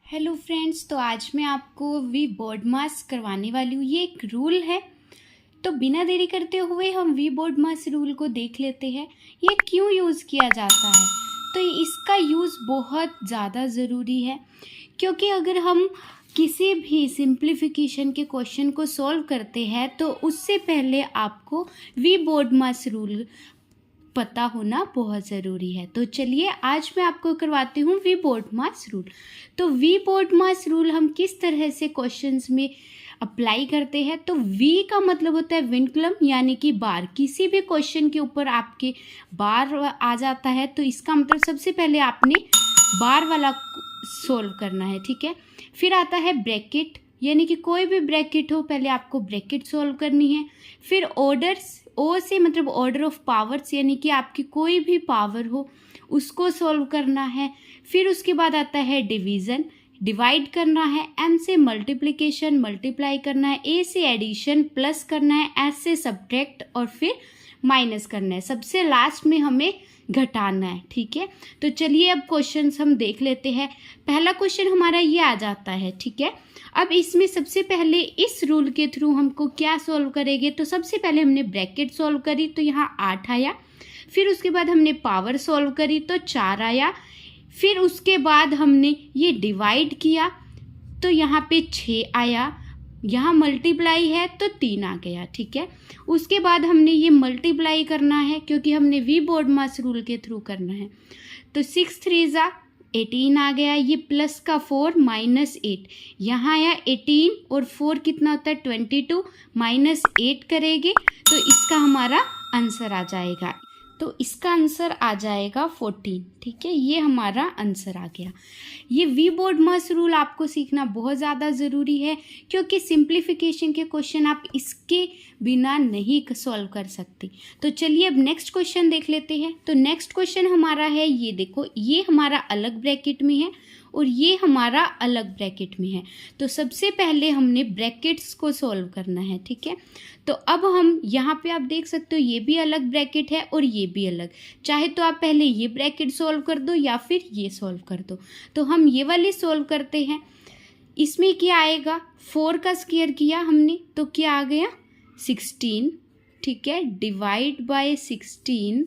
Hello friends, तो आज मैं आपको वी बोर्ड मास करवाने वाली हूँ। ये एक रूल है, तो बिना देरी करते हुए हम वी बोर्ड मास रूल को देख लेते हैं। ये क्यों यूज़ किया जाता है? तो इसका यूज़ बहुत ज़्यादा ज़रूरी है, क्योंकि अगर हम किसी भी सिंप्लीफिकेशन के क्वेश्चन को सॉल्व करते हैं तो उससे पहले आपको वी बोर्ड मास रूल पता होना बहुत ज़रूरी है। तो चलिए आज मैं आपको करवाती हूँ वी बोर्ड मास रूल। तो वी बोर्ड मास रूल हम किस तरह से क्वेश्चंस में अप्लाई करते हैं? तो वी का मतलब होता है विनक्लम, यानी कि बार। किसी भी क्वेश्चन के ऊपर आपके बार आ जाता है तो इसका मतलब सबसे पहले आपने बार वाला सोल्व करना है, ठीक है। फिर आता है ब्रैकेट, यानी कि कोई भी ब्रैकेट हो पहले आपको ब्रैकेट सोल्व करनी है। फिर ऑर्डर्स, ओ से मतलब ऑर्डर ऑफ पावर्स, यानी कि आपकी कोई भी पावर हो उसको सोल्व करना है। फिर उसके बाद आता है डिवीज़न, डिवाइड करना है। एम से मल्टीप्लिकेशन, मल्टीप्लाई करना है। ए से एडिशन, प्लस करना है। एस से सब्ट्रैक्ट और फिर माइनस करना है। सबसे लास्ट में हमें घटाना है, ठीक है। तो चलिए अब क्वेश्चंस हम देख लेते हैं। पहला क्वेश्चन हमारा ये आ जाता है, ठीक है। अब इसमें सबसे पहले इस रूल के थ्रू हमको क्या सॉल्व करेंगे? तो सबसे पहले हमने ब्रैकेट सॉल्व करी तो यहाँ 8 आया। फिर उसके बाद हमने पावर सॉल्व करी तो 4 आया। फिर उसके बाद हमने ये डिवाइड किया तो यहाँ पे 6 आया। यहाँ मल्टीप्लाई है तो 3 आ गया, ठीक है। उसके बाद हमने ये मल्टीप्लाई करना है क्योंकि हमने वी बोर्ड मास रूल के थ्रू करना है। तो 6 3 18 आ गया। ये प्लस का 4 माइनस 8, यहाँ आया 18 और 4 कितना होता है 22, माइनस 8 करेंगे तो इसका हमारा आंसर आ जाएगा। तो इसका आंसर आ जाएगा 14, ठीक है। ये हमारा आंसर आ गया। ये वी बोर्ड मास रूल आपको सीखना बहुत ज़्यादा ज़रूरी है, क्योंकि सिंप्लीफिकेशन के क्वेश्चन आप इसके बिना नहीं सॉल्व कर सकते। तो चलिए अब नेक्स्ट क्वेश्चन देख लेते हैं। तो नेक्स्ट क्वेश्चन हमारा है, ये देखो, ये हमारा अलग ब्रैकेट में है और ये हमारा अलग ब्रैकेट में है। तो सबसे पहले हमने ब्रैकेट्स को सॉल्व करना है, ठीक है। तो अब हम यहाँ पे आप देख सकते हो ये भी अलग ब्रैकेट है और ये भी अलग। चाहे तो आप पहले ये ब्रैकेट सॉल्व कर दो या फिर ये सॉल्व कर दो। तो हम ये वाली सॉल्व करते हैं। इसमें क्या आएगा, 4 का स्क्वायर किया हमने तो क्या आ गया 16, ठीक है। डिवाइड बाय 16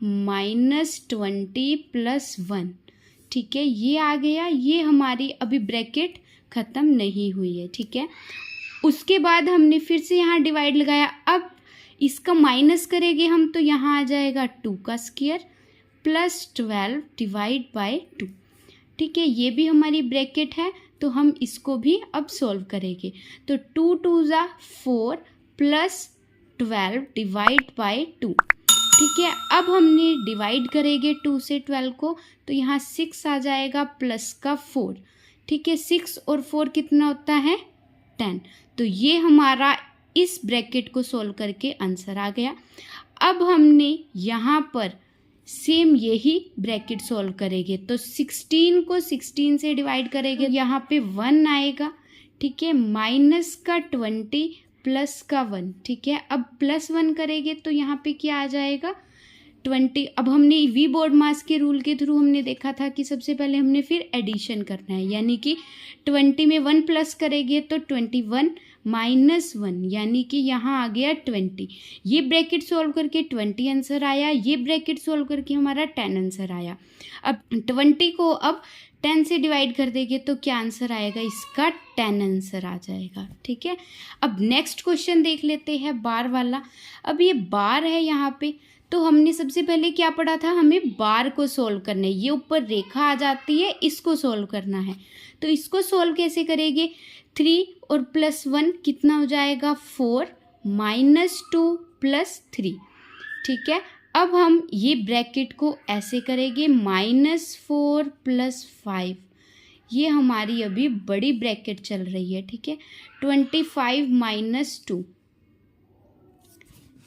माइनस 20 प्लस 1, ठीक है। ये आ गया। ये हमारी अभी ब्रैकेट ख़त्म नहीं हुई है, ठीक है। उसके बाद हमने फिर से यहाँ डिवाइड लगाया। अब इसका माइनस करेंगे हम तो यहाँ आ जाएगा 2 का स्क्वायर प्लस 12 डिवाइड बाय 2, ठीक है। ये भी हमारी ब्रैकेट है तो हम इसको भी अब सॉल्व करेंगे। तो 2 2 4 प्लस 12 डिवाइड बाय 2, ठीक है। अब हमने डिवाइड करेंगे 2 से 12 को तो यहाँ 6 आ जाएगा प्लस का 4, ठीक है। 6 और 4 कितना होता है 10। तो ये हमारा इस ब्रैकेट को सॉल्व करके आंसर आ गया। अब हमने यहाँ पर सेम यही ब्रैकेट सॉल्व करेंगे तो 16 को 16 से डिवाइड करेंगे, यहाँ पे 1 आएगा, ठीक है। माइनस का 20 प्लस का 1, ठीक है। अब प्लस 1 करेंगे तो यहाँ पे क्या आ जाएगा 20। अब हमने वी बोर्ड मास के रूल के थ्रू हमने देखा था कि सबसे पहले हमने फिर एडिशन करना है, यानी कि 20 में 1 प्लस करेंगे तो 21 माइनस 1, यानी कि यहाँ आ गया 20। ये ब्रैकेट सॉल्व करके 20 आंसर आया। ये ब्रैकेट सॉल्व करके हमारा 10 आंसर आया। अब 20 को अब 10 से डिवाइड कर देंगे तो क्या आंसर आएगा, इसका 10 आंसर आ जाएगा, ठीक है। अब नेक्स्ट क्वेश्चन देख लेते हैं बार वाला। अब ये बार है यहाँ पे, तो हमने सबसे पहले क्या पढ़ा था, हमें बार को सॉल्व करना है। ये ऊपर रेखा आ जाती है, इसको सॉल्व करना है। तो इसको सॉल्व कैसे करेंगे, 3 और प्लस 1 कितना हो जाएगा 4 माइनस 2 प्लस 3, ठीक है। अब हम ये ब्रैकेट को ऐसे करेंगे -4 प्लस 5, ये हमारी अभी बड़ी ब्रैकेट चल रही है, ठीक है। 25 माइनस 2,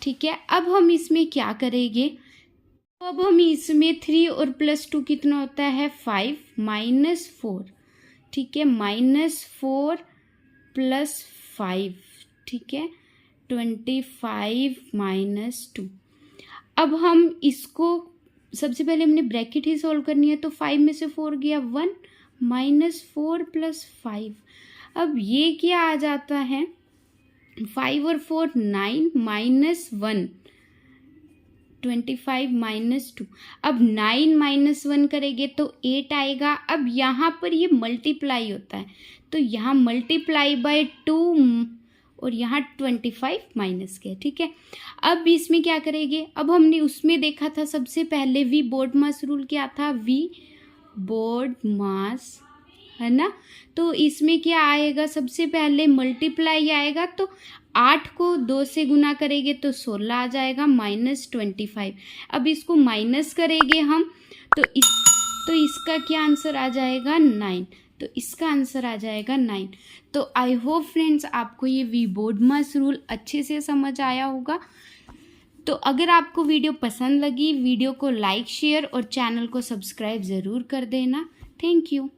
ठीक है। अब हम इसमें क्या करेंगे, अब हम इसमें 3 और प्लस 2 कितना होता है 5 माइनस 4, ठीक है। -4 प्लस 5, ठीक है। 25 माइनस 2। अब हम इसको सबसे पहले हमने ब्रैकेट ही सॉल्व करनी है तो 5 में से 4 गया 1 -4 + 5। अब ये क्या आ जाता है, 5 और 4 9 -1 25 -2। अब 9 -1 करेंगे तो 8 आएगा। अब यहाँ पर ये मल्टीप्लाई होता है तो यहाँ मल्टीप्लाई बाय 2 और यहाँ 25 माइनस के, ठीक है। अब इसमें क्या करेंगे, अब हमने उसमें देखा था सबसे पहले वी बोर्डमास रूल क्या था, वी बोर्डमास, है ना। तो इसमें क्या आएगा, सबसे पहले मल्टीप्लाई आएगा तो 8 को 2 से गुना करेंगे तो 16 आ जाएगा -25। अब इसको माइनस करेंगे हम तो इसका क्या आंसर आ जाएगा 9। तो इसका आंसर आ जाएगा 9। तो आई होप फ्रेंड्स आपको ये वी बोर्डमास रूल अच्छे से समझ आया होगा। तो अगर आपको वीडियो पसंद लगी, वीडियो को लाइक शेयर और चैनल को सब्सक्राइब ज़रूर कर देना। Thank you.